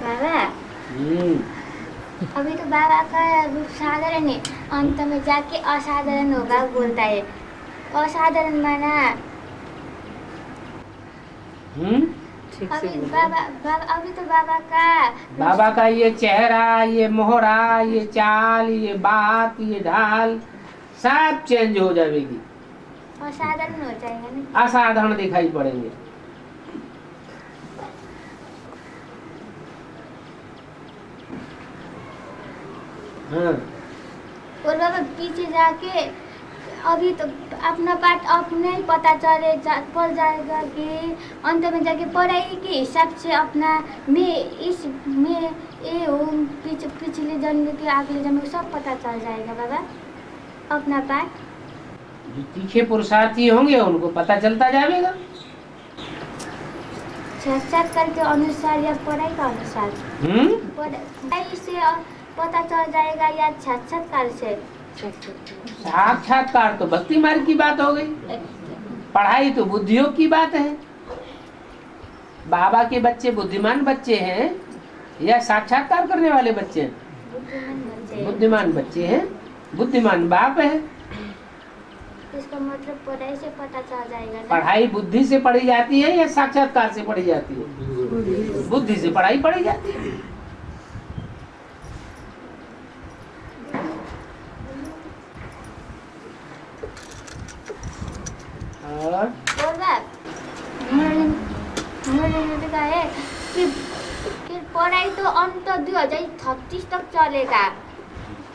बाबा अभी तो बाबा का रूप साधारण है, अंत में जाके असाधारण होगा बोलता है। असाधारण माना अभी तो बाबा का ये चेहरा, ये मोहरा, ये चाल, ये बात, ये ढाल सब चेंज हो जाएगी, असाधारण हो जाएगा ना, असाधारण दिखाई पड़ेंगे। हाँ। और बाबा पीछे जाके अभी तो अपना बात अपने ही पता पड़ जाएगा कि अंत में जाके पढ़ाई के हिसाब से अपना मैं ये हूँ, पिछले जन्म के अगले जन्म सब पता चल जाएगा बाबा अपना बात। जो तीखे पुरुषार्थी होंगे उनको पता चलता जाएगा, साक्षात्कार के अनुसार या पढ़ाई का अनुसार। पढ़ाई से पता चल जाएगा या साक्षात्कार से? साक्षात्कार तो भक्ति मार्ग की बात हो गई, पढ़ाई तो बुद्धियोग की बात है। बाबा के बच्चे बुद्धिमान बच्चे हैं या साक्षात्कार करने वाले बच्चे हैं? बुद्धिमान बच्चे हैं, बुद्धिमान बाप है। इसका मतलब पढ़ाई से पता चल जाएगा ना? पढ़ाई बुद्धि से पढ़ी जाती है या साक्षात्कार से पढ़ी जाती है? बुद्धि से पढ़ाई पढ़ी जाती है। और फिर पढ़ाई तो अंत 2036 तक चलेगा,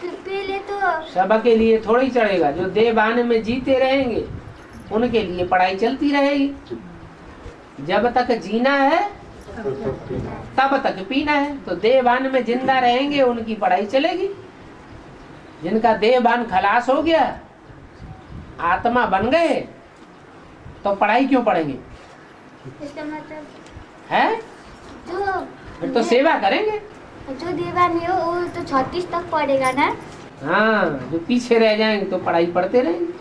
फिर पहले तो सबके लिए थोड़ी चलेगा। जो देवान में जीते रहेंगे उनके लिए पढ़ाई चलती रहेगी। जब तक जीना है तब तक पीना है, तो देवान में जिंदा रहेंगे उनकी पढ़ाई चलेगी। जिनका देवान खलास हो गया, आत्मा बन गए, तो पढ़ाई क्यों पढ़ेंगे? इसका मतलब है फिर तो सेवा करेंगे। जो देवान है वो तो 36 तक पढ़ेगा ना? हाँ, जो पीछे रह जाएंगे तो पढ़ाई पढ़ते रहेंगे।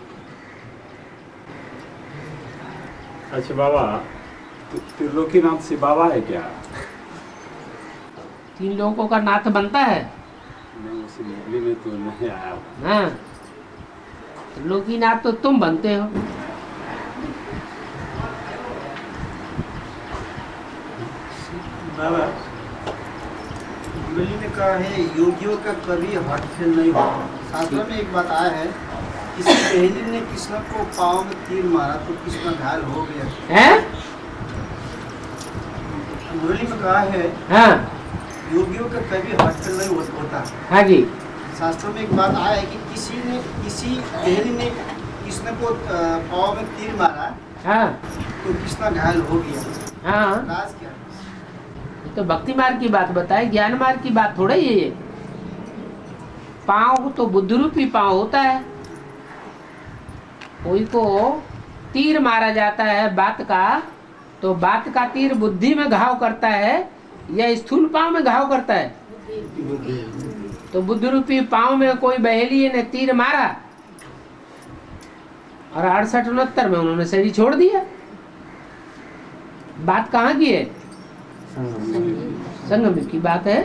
अच्छा बाबा, त्रिलोकीनाथ से बाबा है क्या? 3 लोगों का नाथ बनता है। नहीं, उसी मुरली में तो नहीं आया। हाँ, त्रिलोकीनाथ तो तुम बनते हो। बाबा मुरली ने कहा है योगियों का कभी हार्ट फेल नहीं होता। शास्त्रों में एक बात आया है, किसी पहली ने कृष्ण को पाँव में तीर मारा तो कृष्ण घायल हो गया है? मुरली में कहा है हाँ योगियों का कभी हार्ट फेल नहीं होता। हाँ जी। शास्त्रों में एक बात आया है कि किसी पहली ने कृष्ण को पाँव में तीर मारा हाँ तो कृष्ण घायल हो गया। हाँ, राज क्या? तो भक्ति मार्ग की बात बताए, ज्ञान मार्ग की बात थोड़ा ही है ये। पाँव तो बुद्धि रूपी पाँव होता है। कोई को तीर मारा जाता है बात का, तो बात का तीर बुद्धि में घाव करता है या स्थूल पाँव में घाव करता है? तो बुद्धि रूपी पाँव में कोई बहेली ने तीर मारा और 68-69 में उन्होंने शरीर छोड़ दिया। बात कहाँ की है? संगम की बात है।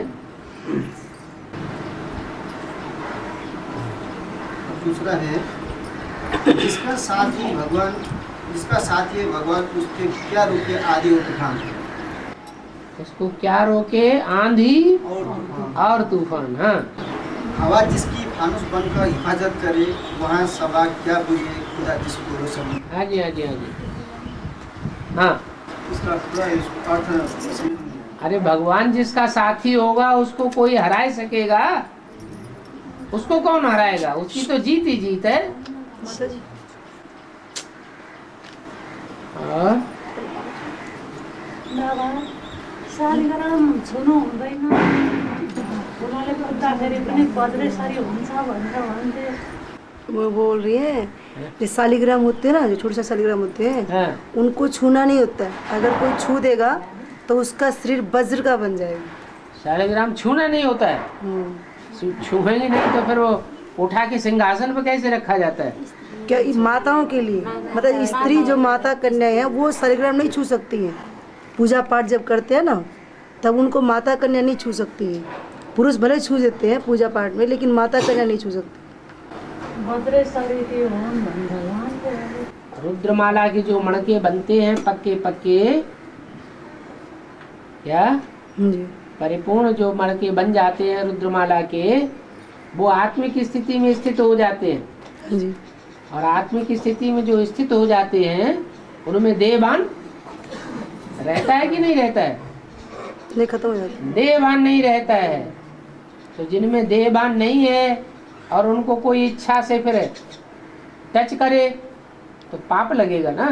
दूसरा है जिसका साथी है भगवान उसके क्या रोके आदि और तूफान? उसको क्या रोके? आंधी और तूफान। हाँ, हवा जिसकी फानुस बनकर हिफाजत करे, वहाँ सभा क्या बुझे खुदा जिसको रोशन। हाँ जी हाँ जी हाँ जी। हाँ, इसका पूरा अर्थ। अरे भगवान जिसका साथी होगा उसको कोई हरा सकेगा? उसको कौन हराएगा? उसकी तो जीत ही जीत है। और शालिग्राम छुनु हुँदैन, उनीहरूले गर्दाखेरि पनि बज्रेसरी हुन्छ भनेर भन्थे। वो बोल रही है जो शालिग्राम होते हैं ना, जो छोटे से शालिग्राम होते हैं, हाँ। उनको छूना नहीं होता है। अगर कोई छू देगा तो उसका शरीर वज्र का बन जाएगा। शालिग्राम छूना नहीं होता है। छूएंगे नहीं तो फिर वो उठा के सिंहासन पर कैसे रखा जाता है? क्या माताओं के लिए, मतलब स्त्री जो माता कन्या है वो शालिग्राम नहीं छू सकती हैं। पूजा पाठ जब करते हैं ना तब उनको माता कन्या नहीं छू सकती है। पुरुष भले छू देते हैं पूजा पाठ में, लेकिन माता कन्या नहीं छू सकती। भद्रे शरीर के होन भगवान के रुद्रमाला के जो मणके बनते हैं पक्के पक्के, क्या जी परिपूर्ण जो मणके बन जाते हैं रुद्रमाला के, वो आत्मिक स्थिति में स्थित हो जाते हैं। जी और आत्मिक स्थिति में जो स्थित हो जाते हैं उनमें देहभान रहता है कि नहीं रहता है? नहीं, खत्म हो जाता है। देहभान नहीं रहता है। तो जिनमें देहभान नहीं है और उनको कोई इच्छा से फिर टच करे तो पाप लगेगा ना।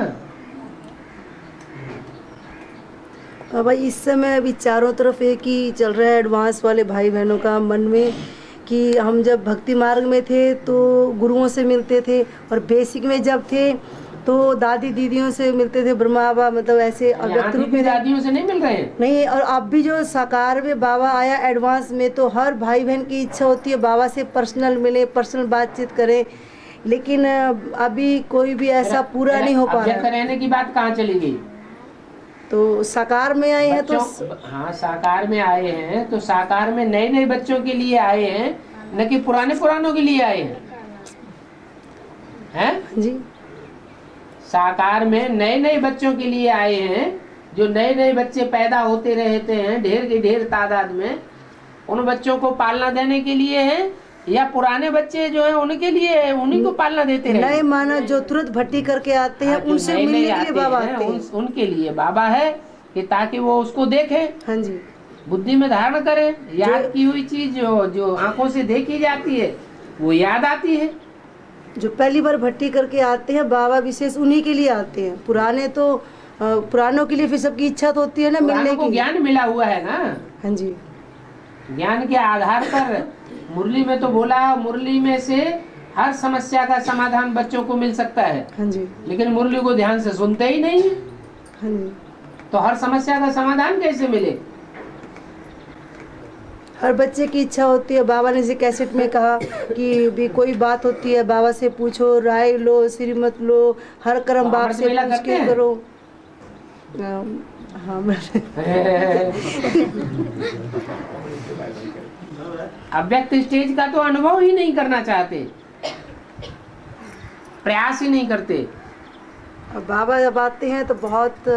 अब भाई इस समय अभी चारों तरफ एक ही चल रहा है एडवांस वाले भाई बहनों का मन में, कि हम जब भक्ति मार्ग में थे तो गुरुओं से मिलते थे, और बेसिक में जब थे तो दादी दीदियों से मिलते थे, ब्रह्मा बाबा मतलब ऐसे अव्यक्त रूप में दादियों से नहीं मिल रहे हैं। नहीं। और अब भी जो साकार में बाबा आया एडवांस में, तो हर भाई बहन की इच्छा होती है बाबा से पर्सनल मिले, पर्सनल बातचीत करें, लेकिन अभी कोई भी ऐसा पूरा नहीं हो पा रहा है। रहने की बात कहाँ चली गई? तो साकार में आए हैं तो हाँ साकार में आए हैं, तो साकार में नए नए बच्चों के लिए आए हैं, न कि पुरानों के लिए आए हैं? जी साकार में नए नए बच्चों के लिए आए हैं। जो नए नए बच्चे पैदा होते रहते हैं ढेर के ढेर तादाद में, उन बच्चों को पालना देने के लिए है, या पुराने बच्चे जो हैं उनके लिए, उन्हीं को पालना देते रहे? नए मानव जो तुरंत भट्टी करके आते हैं, उनसे मिलने के लिए बाबा आते हैं। उनके लिए बाबा है कि ताकि वो उसको देखे, हाँ जी, बुद्धि में धारण करे। याद की हुई चीज जो आंखों से देखी जाती है वो याद आती है। जो पहली बार भट्टी करके आते हैं बाबा विशेष उन्हीं के लिए आते हैं। पुराने तो पुरानों के लिए फिर सबकी इच्छा तो होती है ना मिलने की। ज्ञान मिला हुआ है ना। हाँ जी, ज्ञान के आधार पर मुरली में तो बोला, मुरली में से हर समस्या का समाधान बच्चों को मिल सकता है। हाँ जी, लेकिन मुरली को ध्यान से सुनते ही नहीं। हाँ जी, तो हर समस्या का समाधान कैसे मिले? हर बच्चे की इच्छा होती है। बाबा ने जैसे कैसेट में कहा कि भी कोई बात होती है बाबा से पूछो, राय लो, श्रीमत लो, हर कर्म बाप से पूछ के करो। हाँ अव्यक्त स्टेज का तो अनुभव ही नहीं करना चाहते, प्रयास ही नहीं करते। अब बाबा जब आते हैं तो बहुत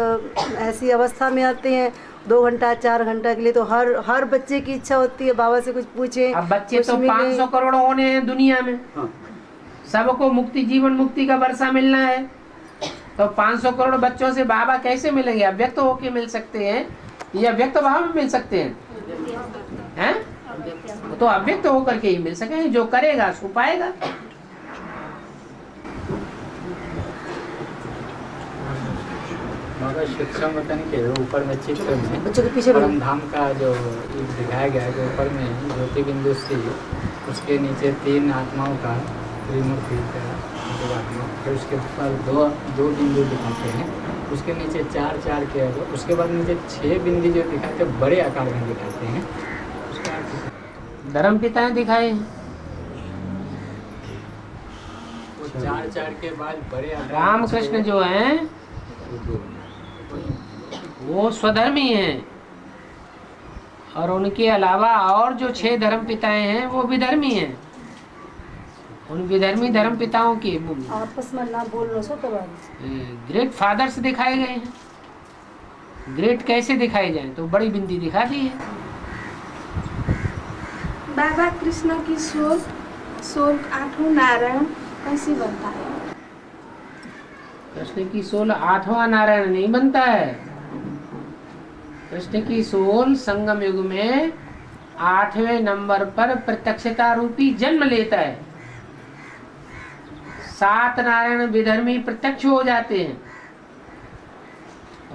ऐसी अवस्था में आते हैं 2 घंटा 4 घंटा के लिए, तो हर बच्चे की इच्छा होती है बाबा से कुछ पूछे। अब बच्चे तो 500 करोड़ होने हैं दुनिया में, सबको मुक्ति, जीवन मुक्ति का वर्षा मिलना है। तो 500 करोड़ बच्चों से बाबा कैसे मिलेंगे? अव्यक्त होके मिल सकते हैं या व्यक्त भाव में मिल सकते हैं? तो अव्यक्त होकर के ही मिल सके। जो करेगा सो पाएगा। मगर शिक्षा वतन के ऊपर में चित्र में बच्चों के पीछे परम धाम का जो दिखाया गया है, जो ऊपर में ज्योति बिंदु से उसके नीचे 3 आत्माओं का त्रिमूर्ति का जो आत्मा, फिर उसके ऊपर दो बिंदु दिखाते हैं, उसके नीचे 4 के, उसके बाद नीचे 6 बिंदु जो दिखाते हैं बड़े आकार में दिखाते हैं। धर्म पिताएं दिखाए, वो 4 के बाद बड़े आकार। रामकृष्ण जो हैं वो स्वधर्मी हैं, और उनके अलावा और जो 6 धर्म पिताएं हैं वो विधर्मी हैं। उन विधर्मी धर्म पिताओं के आपस में ना बोल लो सो ग्रेट फादर्स दिखाए गए हैं। ग्रेट कैसे दिखाए जाएं? तो बड़ी बिंदी दिखा दी है। बाबा कृष्ण की सोल 8वां नारायण कैसे बनता है? कृष्ण की सोल 8वां नारायण नहीं बनता है। कृष्ण की सोल संगम युग में 8वें नंबर पर प्रत्यक्षता रूपी जन्म लेता है। 7 नारायण विधर्मी प्रत्यक्ष हो जाते हैं,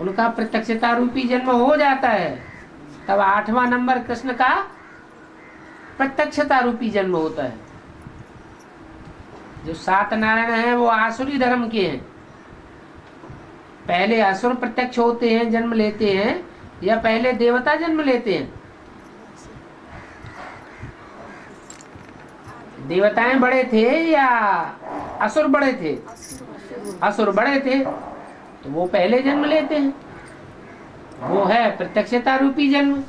उनका प्रत्यक्षता रूपी जन्म हो जाता है, तब 8वां नंबर कृष्ण का प्रत्यक्षता रूपी जन्म होता है। जो 7 नारायण हैं वो आसुरी धर्म के हैं। पहले असुर प्रत्यक्ष होते हैं, जन्म लेते हैं, या पहले देवता जन्म लेते हैं? देवताएं बड़े थे या असुर बड़े थे? असुर बड़े थे, तो वो पहले जन्म लेते हैं। वो है प्रत्यक्षता रूपी जन्म।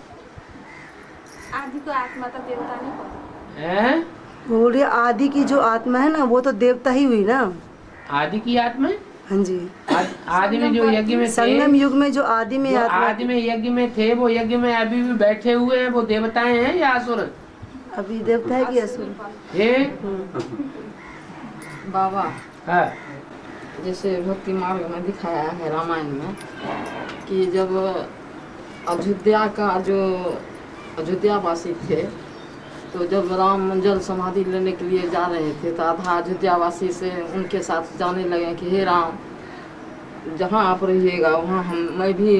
आदि को आत्मा तो देवता नहीं पता। हैं? बोल रही आदि की जो आत्मा है ना वो तो देवता ही हुई ना। आदि की आत्मा? हाँ जी। आदि में जो यज्ञ में थे, संगम युग में जो आदि में जो आत्मा आदि में यज्ञ में थे, वो यज्ञ में अभी भी बैठे हुए हैं, वो देवताएं हैं या असुर? अभी देवता है कि असुर? ये बाबा हाँ। जैसे भक्ति मार्ग में दिखाया है रामायण में कि जब अयोध्या का जो अयोध्यावासी थे, तो जब राम जल समाधि लेने के लिए जा रहे थे तो आधा अयोध्यावासी से उनके साथ जाने लगे कि हे राम, जहाँ आप रहिएगा वहाँ मैं भी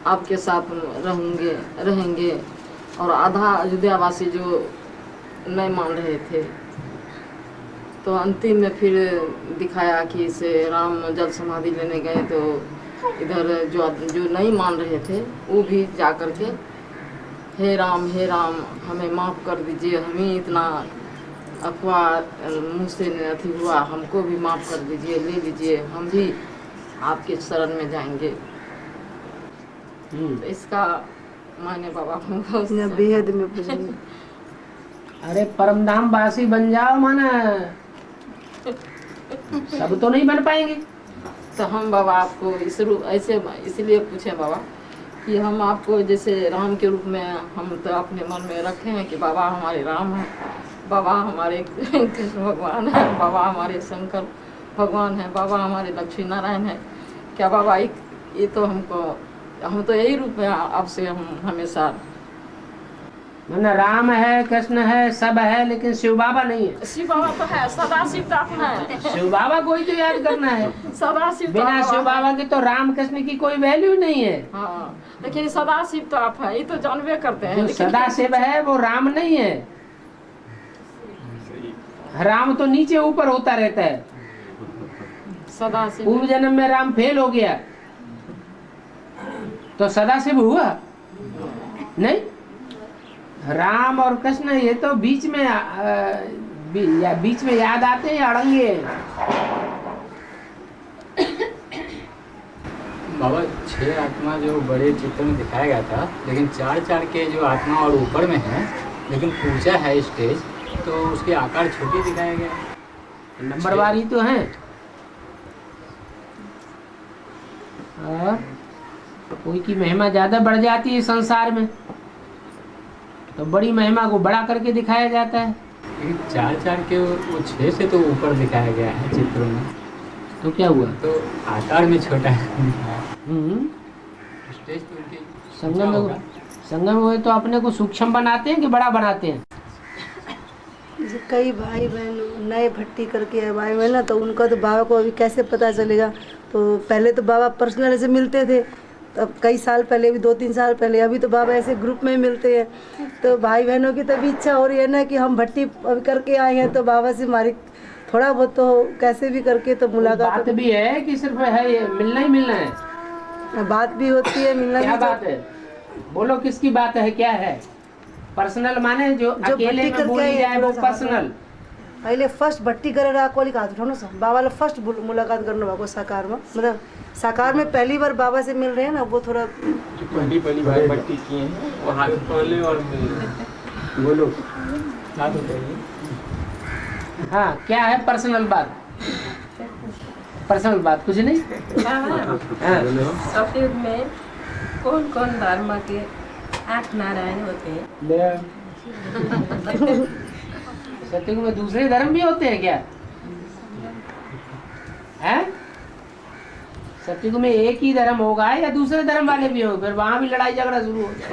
आपके साथ रहेंगे। और आधा अयोध्यावासी जो नहीं मान रहे थे, तो अंतिम में फिर दिखाया कि इसे राम जल समाधि लेने गए तो इधर जो नहीं मान रहे थे वो भी जा कर के हे राम हमें माफ़ कर दीजिए, हमें इतना अफवाह मुँह से अथी हुआ, हमको भी माफ़ कर दीजिए, ले लीजिए, हम भी आपके शरण में जाएंगे। तो इसका माने बाबा बेहद में पूछेंगे। अरे परम धाम वासी बन जाओ, माना सब तो नहीं बन पाएंगे। तो हम बाबा आपको ऐसे इसलिए पूछे बाबा कि हम आपको जैसे राम के रूप में हम तो अपने मन में रखे हैं कि बाबा हमारे राम है, बाबा हमारे कृष्ण भगवान है, बाबा हमारे शंकर भगवान है, बाबा हमारे लक्ष्मी नारायण है। क्या बाबा ये तो हम तो यही रूप में आपसे हम हमेशा ना राम है, कृष्ण है, सब है, लेकिन शिव बाबा नहीं है। शिव बाबा तो है, सदा शिव तो अपना है। शिव बाबा को ही तो याद करना है। सदा शिव बिना शिव बाबा के तो राम कृष्ण की कोई वैल्यू नहीं है। हाँ, लेकिन सदा शिव तो आप है, ये तो जानवे करते हैं। जो सदा शिव है वो राम नहीं है। राम तो नीचे ऊपर होता रहता है। सदा शिव पूर्व जन्म में राम फेल हो गया तो सदा शिव हुआ नहीं। राम और कृष्ण ये तो बीच में याद आते हैं, अड़ंगे। बाबा 6 आत्मा जो बड़े चित्र में दिखाया गया था, लेकिन 4 के जो आत्मा और ऊपर में है, लेकिन ऊंचा है स्टेज, तो उसके आकार छोटे दिखाया गया। नंबरवार ही तो है। और कोई की महिमा ज्यादा बढ़ जाती है संसार में, तो बड़ी महिमा को बड़ा करके दिखाया जाता है। 4 के वो 6 से तो ऊपर दिखाया गया है चित्रों में, तो क्या हुआ? तो आकार में छोटा है। स्टेज तो उनके संगम हुए तो अपने को सूक्ष्म बनाते हैं कि बड़ा बनाते हैं? कई भाई बहन नए भट्टी करके है भाई बहन ना, तो उनका तो बाबा को अभी कैसे पता चलेगा। तो पहले तो बाबा पर्सनल से मिलते थे, तब कई साल पहले भी 2-3 साल पहले, अभी तो बाबा ऐसे ग्रुप में मिलते हैं। तो भाई बहनों की तभी इच्छा हो रही है ना कि हम भट्टी अभी करके आए हैं, तो बाबा से हमारी थोड़ा बहुत तो कैसे भी करके तो मुलाकात बात भी है कि सिर्फ है ये मिलना ही मिलना है? बात भी होती है, मिलना क्या भी बात है? बोलो किसकी बात है, क्या है? पर्सनल माने जो अकेले में बोली जाए वो पर्सनल। पहले फर्स्ट भट्टी करे राख वाली हाथ उठाओ ना, बाबा फर्स्ट मुलाकात करना बाबा साकार में, मतलब साकार में पहली बार बाबा से मिल रहे हैं ना, वो थोड़ा पहली बार भट्टी की है, वो हाथ पहले और बोलो हाथ उठाइए। हाँ, क्या है पर्सनल बात? पर्सनल बात कुछ नहीं। सतयुग में कौन कौन धर्म के 8 नारायण होते हैं? सतयुग में दूसरे धर्म भी होते हैं क्या? हैं? सतयुग में एक ही धर्म होगा या दूसरे धर्म वाले भी होंगे? फिर वहां भी लड़ाई झगड़ा शुरू हो जाए।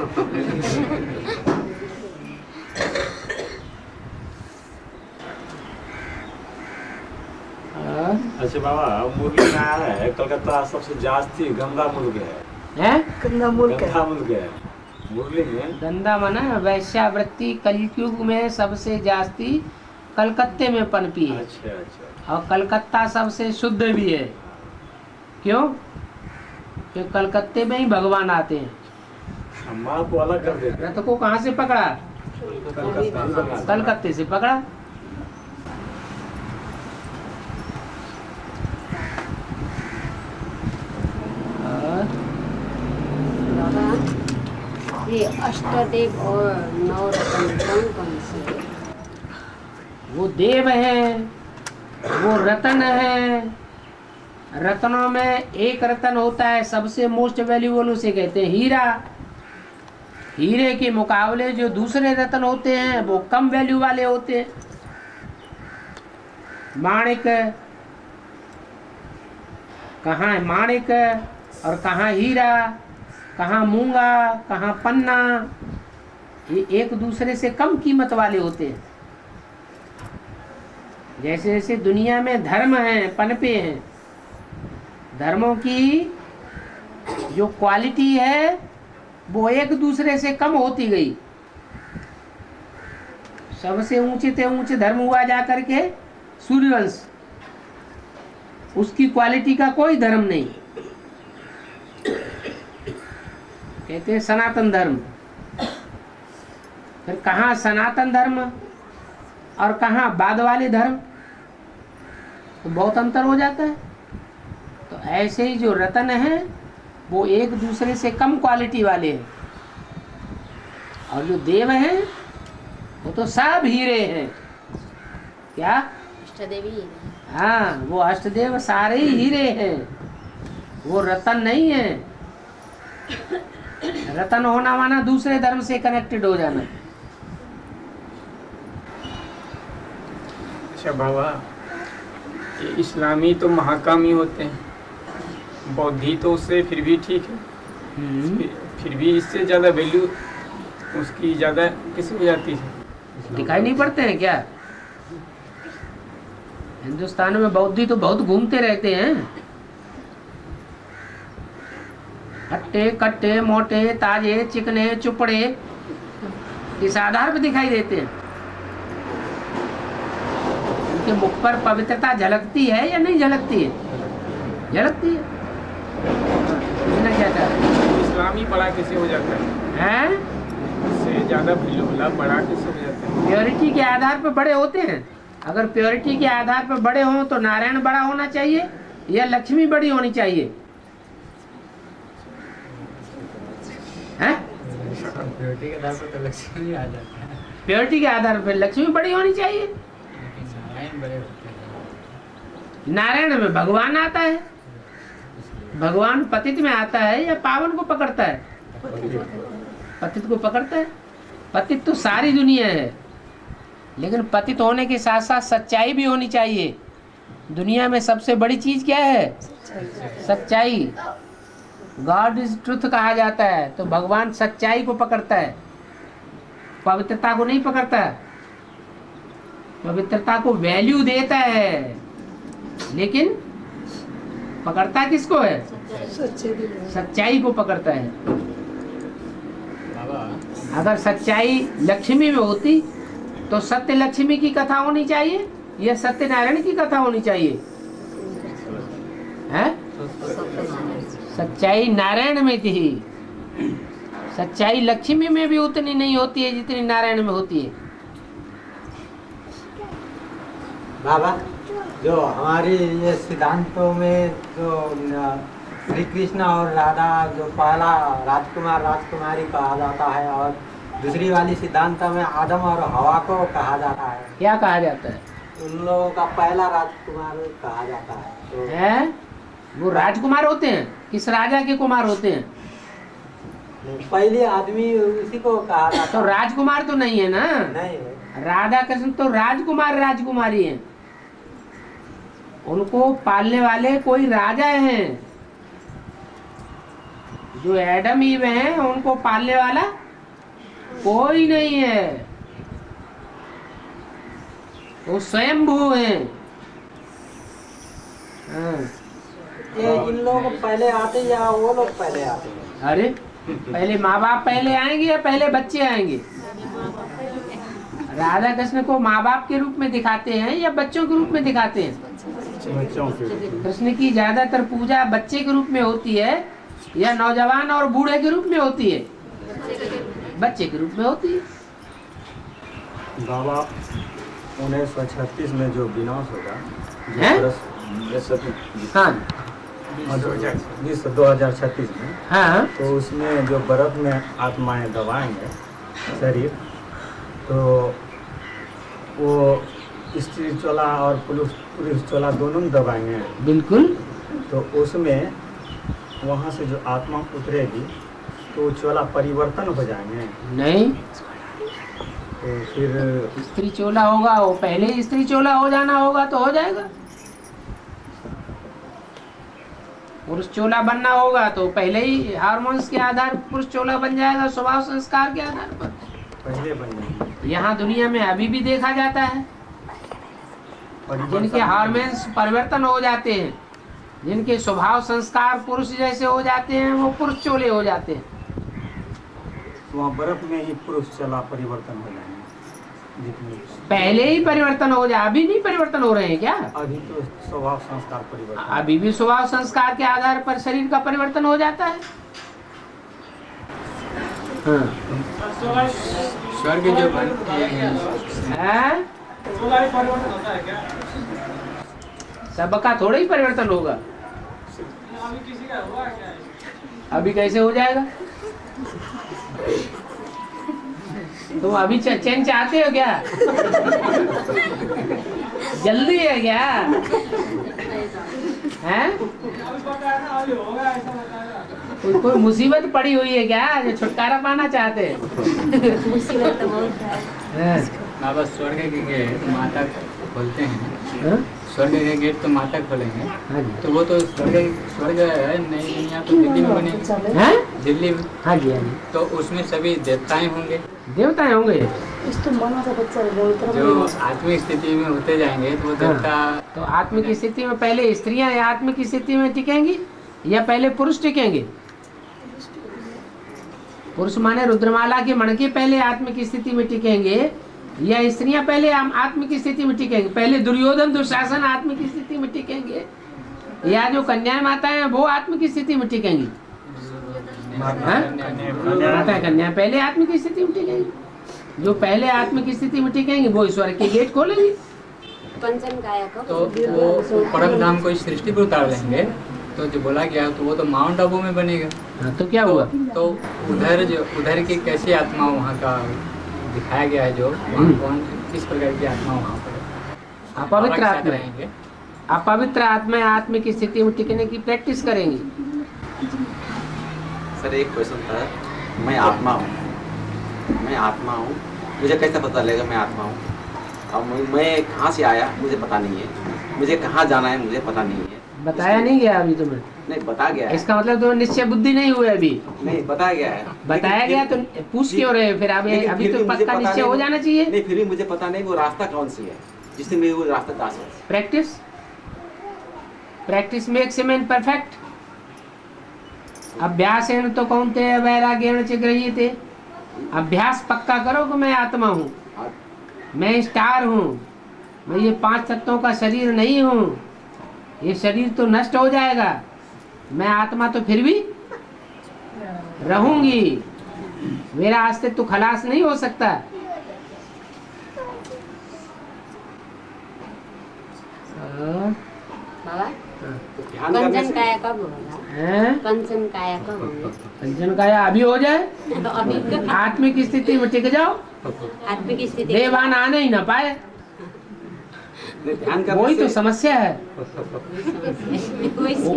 अच्छा बाबा, मुर्गी में आया है कलकत्ता सबसे जास्ती गंदा मुर्ग है। गंदा मुर्ग है मुरली में। गंदा माना वैश्यावृत्ति कलयुग में सबसे जास्ती कलकत्ते में पनपी है। अच्छा। और कलकत्ता सबसे शुद्ध भी है। क्यों? क्योंकि कलकत्ते में ही भगवान आते हैं। माँ को अलग कर देते। रथ को कहाँ से पकड़ा? कलकत्ते से पकड़ा। ये अष्टदेव और नवरत्न कौन कौन से? वो देव है, वो रतन है। रत्नों में एक रतन होता है सबसे मोस्ट वैल्यूबल, उसे कहते हैं हीरा। हीरे के मुकाबले जो दूसरे रत्न होते हैं वो कम वैल्यू वाले होते हैं। माणिक, कहाँ है माणिक और कहाँ हीरा, कहाँ मूंगा, कहाँ पन्ना, ये एक दूसरे से कम कीमत वाले होते हैं। जैसे जैसे दुनिया में धर्म हैं, पनपे हैं, धर्मों की जो क्वालिटी है वो एक दूसरे से कम होती गई। सबसे ऊंचे से ऊंचे धर्म हुआ जा करके सूर्यवंश, उसकी क्वालिटी का कोई धर्म नहीं। कहते हैं सनातन धर्म। फिर कहाँ सनातन धर्म और कहाँ बाद वाले धर्म, तो बहुत अंतर हो जाता है। तो ऐसे ही जो रत्न है वो एक दूसरे से कम क्वालिटी वाले हैं, और जो देव हैं वो तो सब हीरे हैं। क्या? अष्टदेवी। हाँ, वो अष्टदेव सारे ही हीरे हैं, वो रतन नहीं है। रतन होना माना दूसरे धर्म से कनेक्टेड हो जाना। अच्छा बाबा, ये इस्लामी तो महाकामी होते हैं, बौद्धि तो उससे फिर भी ठीक है, फिर भी इससे ज़्यादा वैल्यू उसकी ज़्यादा किस हो जाती है? दिखाई नहीं पड़ते हैं क्या? हिंदुस्तान में बौद्धि तो बहुत घूमते रहते हैं, हट्टे कट्टे मोटे ताजे चिकने चुपड़े इस आधार पर दिखाई देते हैं। उनके मुख पर पवित्रता झलकती है या नहीं झलकती है? झलकती है। पूछना क्या चाह रहे हैं? इस्लामी बड़ा कैसे हो जाता है? इससे ज़्यादा वैल्यू बड़ा कैसे हो जाता है? प्योरिटी के आधार पर बड़े होते हैं। अगर प्योरिटी के आधार पर बड़े हों तो नारायण बड़ा होना चाहिए या लक्ष्मी बड़ी होनी चाहिए? हैं? प्योरिटी के आधार पर तो लक्ष्मी आ जाता है। प्योरिटी के आधार पर लक्ष्मी बड़ी होनी चाहिए। नारायण बड़े होते हैं। नारायण में भगवान आता है। भगवान पतित में आता है या पावन को पकड़ता है? पतित को पकड़ता है। पतित तो सारी दुनिया है, लेकिन पतित होने के साथ साथ सच्चाई भी होनी चाहिए। दुनिया में सबसे बड़ी चीज क्या है? सच्चाई। गॉड इज ट्रुथ कहा जाता है, तो भगवान सच्चाई को पकड़ता है, पवित्रता को नहीं पकड़ता। पवित्रता को वैल्यू देता है, लेकिन पकड़ता किसको है? सच्चाई को पकड़ता है। अगर सच्चाई लक्ष्मी में होती तो सत्य लक्ष्मी की कथा होनी चाहिए या सत्यनारायण की कथा होनी चाहिए? है? सच्चाई नारायण में थी, सच्चाई लक्ष्मी में भी उतनी नहीं होती है जितनी नारायण में होती है। बाबा, जो हमारी ये सिद्धांतों में जो श्री कृष्ण और राधा, जो पहला राजकुमार राजकुमारी कहा जाता है और दूसरी वाली सिद्धांत में आदम और हवा को कहा जाता है। क्या कहा जाता है? उन लोगों का पहला राजकुमार कहा जाता है। तो है? वो राजकुमार होते हैं? किस राजा के कुमार होते हैं? पहले आदमी उसी को कहा जाता है। तो राजकुमार तो नहीं है ना? नहीं है। राधा कृष्ण तो राजकुमार राजकुमारी हैं, उनको पालने वाले कोई राजा हैं। जो एडम ईव हैं उनको पालने वाला कोई नहीं है, वो स्वयंभू हैं। ये इन लोग पहले आते या वो लोग पहले आते? अरे पहले माँ बाप पहले आएंगे या पहले बच्चे आएंगे? राधा कृष्ण को माँ बाप के रूप में दिखाते हैं या बच्चों के रूप में दिखाते हैं? कृष्ण की ज्यादातर पूजा बच्चे के रूप में होती है या नौजवान और बूढ़े के रूप में होती है? बच्चे के रूप में होती है। बाबा 1936 में जो विनाश होगा, हाँ, 2036 में। हाँ। तो उसमें जो बर्फ में आत्माएं दबाएंगे शरीर, तो वो स्त्री चोला और पुरुष चोला दोनों में दबाएंगे। बिल्कुल। तो उसमें वहाँ से जो आत्मा उतरेगी तो चोला परिवर्तन हो जाएंगे। नहीं, तो फिर स्त्री चोला होगा, वो पहले ही स्त्री चोला हो जाना होगा तो हो जाएगा। पुरुष चोला बनना होगा तो पहले ही हार्मोन्स के आधार पर पुरुष चोला बन जाएगा, स्वभाव संस्कार के आधार पर पहले बन जाएंगे। यहाँ दुनिया में अभी भी देखा जाता है जिनके हार्मोन्स परिवर्तन हो जाते हैं, जिनके स्वभाव संस्कार पुरुष जैसे हो जाते हैं, वो पुरुष चोले हो जाते हैं। वहाँ बर्फ में ही पुरुष चला परिवर्तन हो जाएंगे। पहले ही परिवर्तन हो जाए, अभी नहीं परिवर्तन हो रहे हैं क्या? अभी तो स्वभाव संस्कार परिवर्तन, अभी भी स्वभाव संस्कार के आधार पर शरीर का परिवर्तन हो जाता है। स्वर्ग जो बनते हैं सबका थोड़ा ही परिवर्तन होगा। अभी कैसे हो जाएगा? तुम अभी चैन चाहते हो क्या? जल्दी है क्या? हैं? कोई मुसीबत पड़ी हुई है क्या जो छुटकारा पाना चाहते हैं? मुसीबत तो बहुत है। बाबा स्वर्ग के गेट माता खोलते हैं, स्वर्ग के गेट तो माता खोलेंगे, तो वो तो स्वर्ग है, नई दुनिया तो दिल्ली में बनेगी, दिल्ली में। हाँ जी, हाँ जी। तो उसमें सभी देवताएं होंगे। देवताएं होंगे जो आत्मिक स्थिति में होते जाएंगे तो देवता। तो आत्मिक स्थिति में पहले स्त्रियां या आत्मिक स्थिति में टिकेंगी या पहले पुरुष टिकेंगे? पुरुष माने रुद्रमाला के मणके पहले आत्मिक स्थिति में टिकेंगे या स्त्रियां पहले आत्मिक स्थिति में टिकेंगे? पहले दुर्योधन दुशासन आत्मिक स्थिति में टिकेंगे या जो कन्या माता है वो आत्मिक स्थिति में टिकेंगी? माता कन्या पहले आत्मिक स्थिति में टिकेंगी। जो पहले आत्मिक स्थिति में टिकेंगे वो ईश्वर के गेट खोलेंगे। तो वो परम धाम को इस सृष्टि पर उतार देंगे। तो जो बोला गया तो वो तो माउंट आबू में बनेगा। तो क्या हुआ? तो उधर की कैसी आत्मा वहाँ का दिखाया गया है, जो कौन किस प्रकार की आत्मा वहाँ पर अपवित्र आत्मा है। अपवित्र आत्मा आत्मिक स्थिति में टिकने की प्रैक्टिस करेंगी। सर एक क्वेश्चन था, मैं आत्मा हूँ, मुझे कैसे पता लगेगा मैं आत्मा हूँ? अब मैं कहाँ से आया मुझे पता नहीं है, मुझे कहाँ जाना है मुझे पता नहीं है। बताया नहीं गया अभी तुम्हें? नहीं बता गया है। इसका मतलब तुम्हें निश्चय बुद्धि नहीं हुए अभी? नहीं बताया गया है। बताया गया तो पूछ क्यों रहे फिर? अभी तो पक्का निश्चय हो जाना चाहिए। नहीं फिर भी मुझे पता नहीं वो रास्ता कौन सी है जिससे मैं वो रास्ता जा सकूं। Practice makes a man perfect. अभ्यासेन तो कौन्तेय वैराग्येण च गृह्यते। अभ्यास पक्का करो कि मैं आत्मा हूँ, मैं स्टार हूँ, मैं ये 5 तत्वों का शरीर नहीं हूँ, ये शरीर तो नष्ट हो जाएगा, मैं आत्मा तो फिर भी रहूंगी, मेरा अस्तित्व तो खलास नहीं हो सकता। कंचन काया कब होगा? कंचन काया कब होगा? कंचन काया अभी हो जाए तो अभी आत्मिक स्थिति में टिक जाओ, आत्मिक स्थिति देवान आने ही ना पाए। वही तो समस्या है,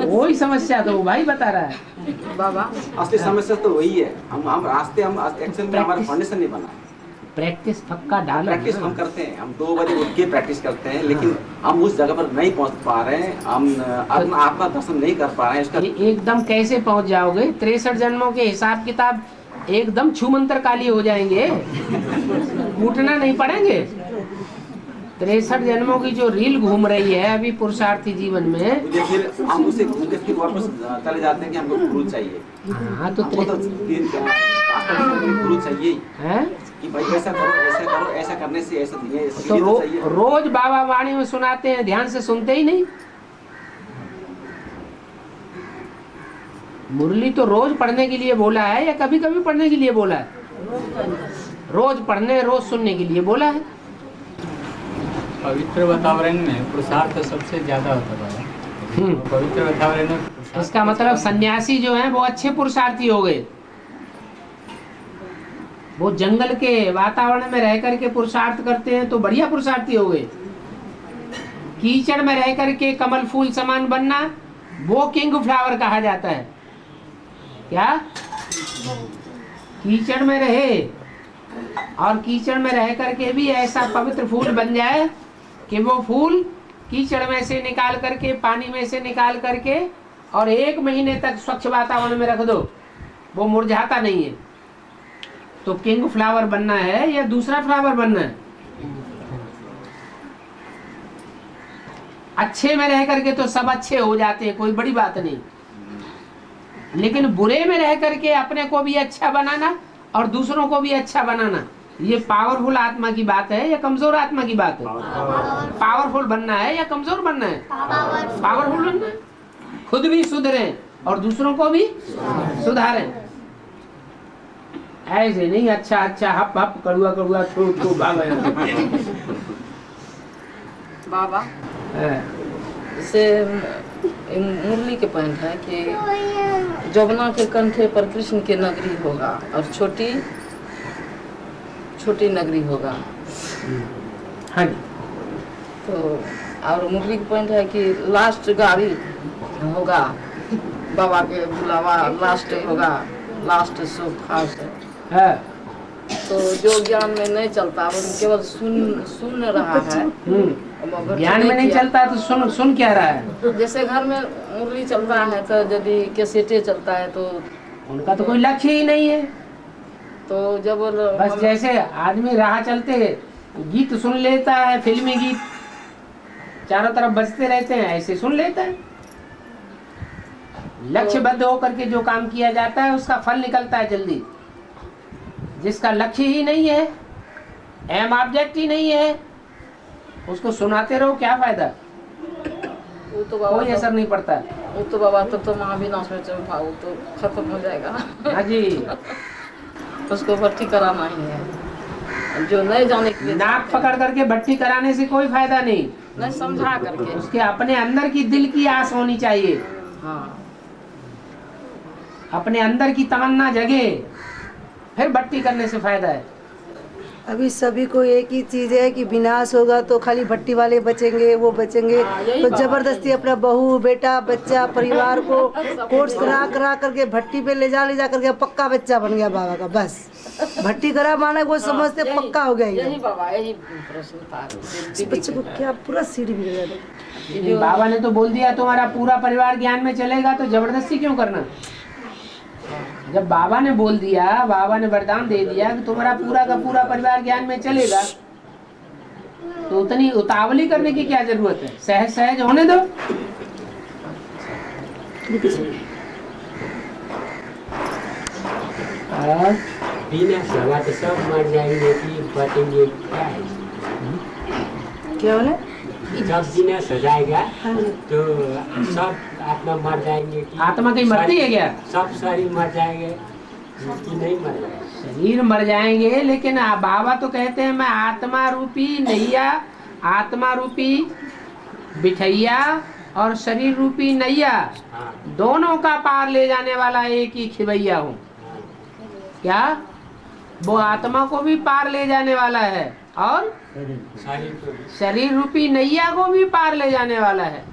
वही समस्या तो वो भाई बता रहा है बाबा। असली समस्या तो वही है, हम रास्ते हम एक्चुअल में हमारा फाउंडेशन नहीं बना। प्रैक्टिस पक्का डालो। प्रैक्टिस हम करते हैं, हम 2 बजे उठ के प्रैक्टिस करते हैं, लेकिन हम उस जगह पर नहीं पहुंच पा रहे हैं, हम आत्मा दर्शन नहीं कर पा रहे हैं। इसका एकदम कैसे पहुंच जाओगे? 63 जन्मों के हिसाब किताब एकदम छूमंतर काली हो जाएंगे, कूटना नहीं पड़ेंगे। 63 जन्मों की जो रील घूम रही है अभी पुरुषार्थी जीवन में, फिर हम उसे फिर वापस चले जाते हैं कि हमको गुरु चाहिए। हाँ तो गुरु चाहिए है कि भाई ऐसा करो, ऐसा करने से ऐसा नहीं है। तो रोज बाबा वाणी में सुनाते हैं, ध्यान से सुनते ही नहीं। मुरली तो रोज पढ़ने के लिए बोला है या कभी कभी पढ़ने के लिए बोला है? रोज पढ़ने रोज सुनने के लिए बोला है। पवित्र वातावरण में पुरुषार्थ सबसे ज्यादा होता है। पवित्र वातावरण में इसका मतलब सन्यासी जो हैं वो अच्छे पुरुषार्थी हो गए। वो जंगल के वातावरण में रह करके पुरुषार्थ करते हैं तो बढ़िया पुरुषार्थी हो गए। कीचड़ में रह करके कमल फूल समान बनना, वो किंग फ्लावर कहा जाता है। क्या कीचड़ में रहे और कीचड़ में रह करके भी ऐसा पवित्र फूल बन जाए कि वो फूल कीचड़ में से निकाल करके, पानी में से निकाल करके और 1 महीने तक स्वच्छ वातावरण में रख दो, वो मुरझाता नहीं है। तो किंग फ्लावर बनना है या दूसरा फ्लावर बनना है? अच्छे में रह करके तो सब अच्छे हो जाते हैं, कोई बड़ी बात नहीं, लेकिन बुरे में रह करके अपने को भी अच्छा बनाना और दूसरों को भी अच्छा बनाना, ये पावरफुल आत्मा की बात है या कमजोर आत्मा की बात है? पावरफुल बनना है या कमजोर बनना है? पावरफुल बनना है। खुद भी सुधरें और दूसरों को भी सुधारें। ऐसे नहीं अच्छा अच्छा हप हप कड़ुआ कड़ुआ छो छो भागा। बाबा से मुरली के पॉइंट है कि जमुना के कंठे पर कृष्ण की नगरी होगा और छोटी छोटी नगरी होगा। हाँ। तो और मुरली के पॉइंट है कि लास्ट गाड़ी होगा, बाबा के बुलावा लास्ट होगा, लास्ट सो खास है। तो जो ज्ञान में नहीं चलता वो केवल सुन रहा है। ज्ञान में नहीं चलता तो सुन क्या रहा है? जैसे घर में मुरली चलता है तो यदि कैसेटे चलता है तो उनका तो कोई लक्ष्य ही नहीं है। तो जब बस जैसे आदमी राह चलते गीत सुन लेता है, फिल्मी गीत चारों तरफ बजते रहते हैं, ऐसे सुन लेता है। लक्ष्यबद्ध होकर के जो काम किया जाता है उसका फल निकलता है जल्दी। जिसका लक्ष्य ही नहीं है, एम ऑब्जेक्ट ही नहीं है, उसको सुनाते रहो क्या फायदा? वो तो बाबा कोई असर नहीं पड़ता। वो तो बाबा तो महाविनाश में चंपा, वो तो खत्म हो जाएगा। हाँ जी। उसको भर्ती कराना ही है। जो नहीं जाने के लिए नाक पकड़ करके भट्टी कराने से कोई फायदा नहीं समझा करके उसके अपने अंदर की दिल की आस होनी चाहिए। हाँ। अपने अंदर की तमन्ना जगे, फिर भट्टी करने से फायदा है। अभी सभी को एक ही चीज है कि विनाश होगा तो खाली भट्टी वाले बचेंगे, वो बचेंगे। तो जबरदस्ती अपना बहू बेटा बच्चा परिवार को कोर्स करा करके भट्टी पे ले जा करके पक्का बच्चा बन गया बाबा का। बस भट्टी करा माना वो समझते पक्का हो गया। यही बाबा यही प्रश्न था। बच्चे को क्या पूरा सीढ़ी मिल गया। बाबा ने तो बोल दिया तुम्हारा पूरा परिवार ज्ञान में चलेगा, तो जबरदस्ती क्यों करना? जब बाबा ने बोल दिया, बाबा ने वरदान दे दिया कि तुम्हारा पूरा का पूरा परिवार ज्ञान में चलेगा, तो उतनी उतावली करने की क्या जरूरत है? सहज सहज होने दो। और बिना सवा तो सब मर जाएंगे कि बचेंगे क्या है? क्या बोले? जब बिना सजाएगा तो सब आत्मा मर जाएंगे कि आत्मा कहीं मरती है क्या? सब शरीर मर जाएंगे कि नहीं मर जाएंगे? शरीर मर जाएंगे, लेकिन बाबा तो कहते हैं मैं आत्मा रूपी नैया, आत्मा रूपी बिठैया और शरीर रूपी नैया दोनों का पार ले जाने वाला एक ही खिवैया हूँ। क्या वो आत्मा को भी पार ले जाने वाला है और शरीर रूपी नैया को भी पार ले जाने वाला है।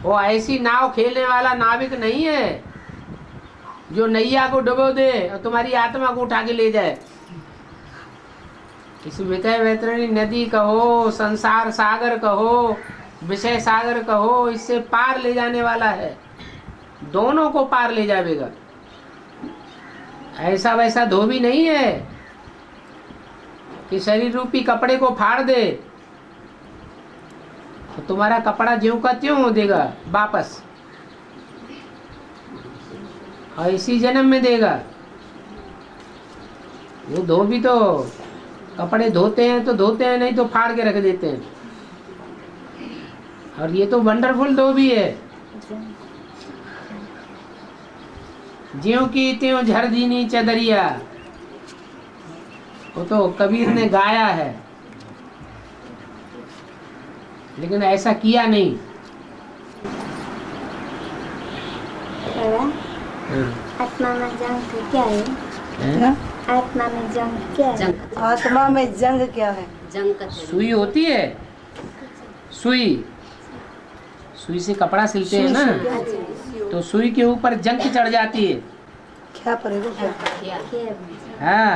वो ऐसी नाव खेलने वाला नाविक नहीं है जो नैया को डुबो दे और तुम्हारी आत्मा को उठा के ले जाए। इस विषय वैतरणी नदी कहो, संसार सागर कहो, विषय सागर कहो, इससे पार ले जाने वाला है, दोनों को पार ले जाएगा। ऐसा वैसा धोबी नहीं है कि शरीर रूपी कपड़े को फाड़ दे तो तुम्हारा कपड़ा ज्यों का त्यों हो देगा वापस, और इसी जन्म में देगा। वो धोबी तो कपड़े धोते हैं तो धोते हैं, नहीं तो फाड़ के रख देते हैं। और ये तो वंडरफुल धोबी है, ज्यों की त्यों झर दीनी चदरिया, वो तो कबीर ने गाया है, लेकिन ऐसा किया नहीं। आत्मा में जंग क्या है? आत्मा में जंग क्या है? आत्मा में जंग क्या है? सुई होती है, सुई, सुई से कपड़ा सिलते हैं ना, तो सुई के ऊपर जंग चढ़ जाती है। क्या पड़ेगा क्या? हाँ,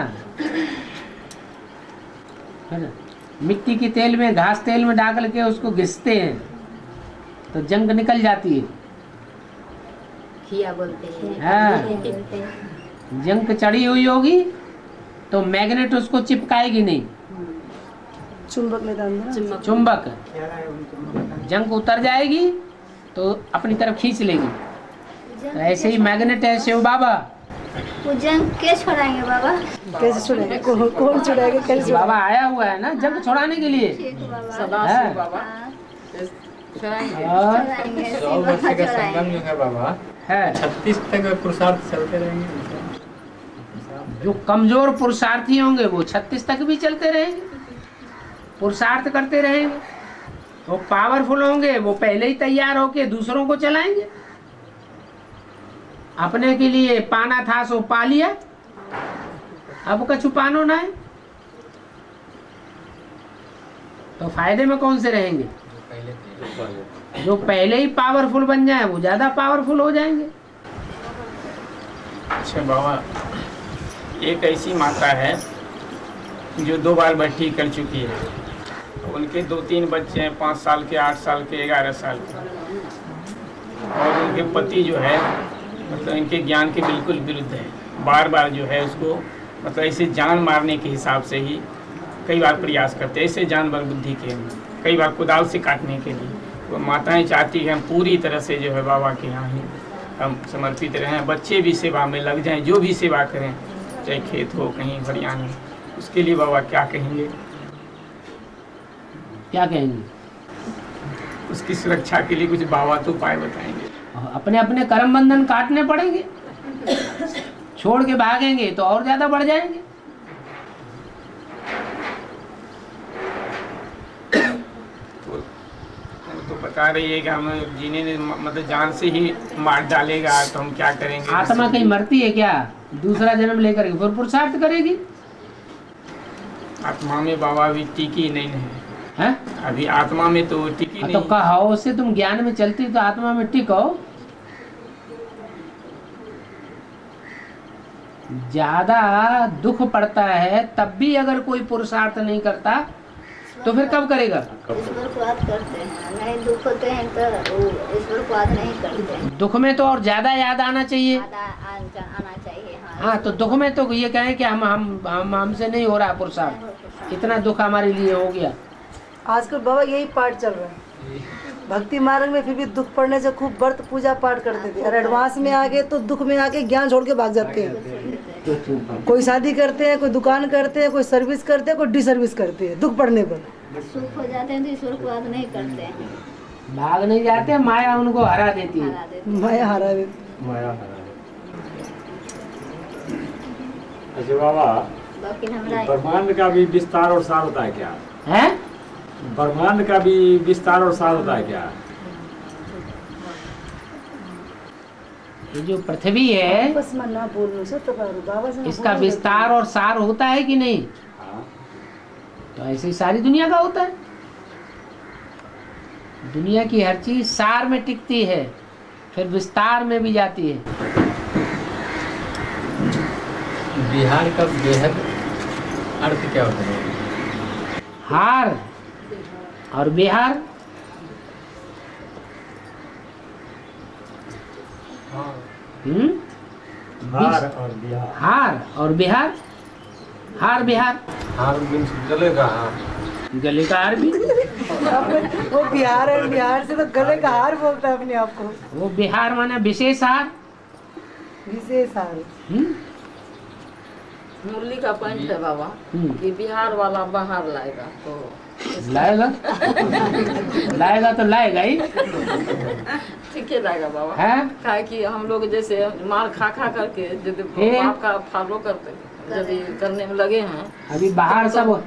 मिट्टी के तेल में, घास तेल में डाल के उसको घिसते हैं तो जंग निकल जाती है। खिया बोलते हैं। हाँ, जंग चढ़ी हुई होगी तो मैग्नेट उसको चिपकाएगी नहीं, चुंबक में डालना, चुंबक जंग उतर जाएगी तो अपनी तरफ खींच लेगी। तो ऐसे ही मैग्नेट है शिव बाबा। वो जंग कैसे छोड़ाएंगे बाबा? कैसे छोड़ेंगे? कौन छोड़ाएगा? कैसे? बाबा आया हुआ है ना जंग छोड़ाने के लिए। सदाशिव बाबा और 100 वर्ष का संगम जो है बाबा है, 36 तक पुरुषार्थ चलते रहेंगे। जो कमजोर पुरुषार्थी होंगे वो 36 तक भी चलते रहेंगे, पुरुषार्थ करते रहेंगे। वो पावरफुल होंगे वो पहले ही तैयार होके दूसरों को चलाएंगे। अपने के लिए पाना था सो पा लिया, अब का छुपानो ना है, तो फायदे में कौन से रहेंगे? जो पहले ही पावरफुल बन जाए वो ज्यादा पावरफुल हो जाएंगे। अच्छा बाबा, एक ऐसी माता है जो 2 बार भट्टी कर चुकी है, उनके 2-3 बच्चे हैं, 5 साल के, 8 साल के, 11 साल के, और उनके पति जो है मतलब इनके ज्ञान के बिल्कुल विरुद्ध है। बार बार जो है उसको मतलब ऐसे जान मारने के हिसाब से ही कई बार प्रयास करते हैं, ऐसे जानवर बुद्धि के, कई बार कुदाल से काटने के लिए। वो माताएं चाहती हैं हम पूरी तरह से जो है बाबा के यहाँ ही हम समर्पित रहें, बच्चे भी सेवा में लग जाएं, जो भी सेवा करें, चाहे खेत हो कहीं हरियाणा, उसके लिए बाबा क्या कहेंगे? क्या कहेंगे? उसकी सुरक्षा के लिए कुछ बाबा तो उपाय बताएंगे। अपने अपने कर्म बंधन काटने पड़ेंगे, छोड़ के भागेंगे तो और ज्यादा बढ़ जाएंगे। तो बता रही है कि हम जीने ने मतलब जान से ही मार डालेगा तो हम क्या करेंगे? आत्मा कहीं मरती है क्या? दूसरा जन्म लेकर के फिर पुरुषार्थ करेगी। आत्मा में बाबा अभी टिकी नहीं है, अभी आत्मा में तो टिकी नहीं। तो कहो उससे तुम ज्ञान में चलती तो आत्मा में टिको। ज्यादा दुख पड़ता है तब भी अगर कोई पुरुषार्थ नहीं करता तो फिर कब करेगा? ईश्वर को याद करते हैं, नहीं दुख होते हैं तो ईश्वर को याद नहीं करते हैं। दुख में तो और ज्यादा याद आना चाहिए। आना चाहिए। हाँ, तो दुख में तो ये कहें कि हमसे नहीं हो रहा पुरुषार्थ, इतना दुख हमारे लिए हो गया। आजकल बाबा यही पाठ चल रहा है भक्ति मार्ग में, फिर भी दुख पड़ने से खूब व्रत पूजा पाठ करते थे, और एडवांस में आगे तो दुख में आके ज्ञान छोड़ के भाग जाते हैं। कोई शादी करते हैं, कोई दुकान करते हैं, कोई सर्विस करते हैं, कोई डिसर्विस करते हैं दुख पड़ने पर। सुख हो जाते हैं तो ईश्वर को याद नहीं करते हैं, भाग नहीं जाते, माया उनको हरा देती है। माया हरा देती। अच्छा बाबा, ब्रह्मांड का भी विस्तार और सार होता है क्या? है? ब्रह्मांड का भी विस्तार और सार होता है क्या? ये जो पृथ्वी है इसका विस्तार और सार होता है कि नहीं? तो ऐसे ही सारी दुनिया का होता है। दुनिया की हर चीज सार में टिकती है, फिर विस्तार में भी जाती है। बिहार का बेहद अर्थ क्या होता है? हार और बिहार। हार और बिहार। हार और बिहार। हार बिहार। हार गले का हार। गले का हार भी। वो बिहार है, बिहार से तो गले का हार बोलता है अपने आप को। वो बिहार माने विशेष हार। विशेष हार। मुरली का पॉइंट है बाबा कि बिहार वाला बाहर लाएगा तो लाएगा लाएगा तो लाएगा ही। ठीक है लाएगा बाबा है क्या कि हम लोग जैसे मार खा करके यदि बाप का फॉलो करते यदि करने में लगे हैं। अभी बाहर सब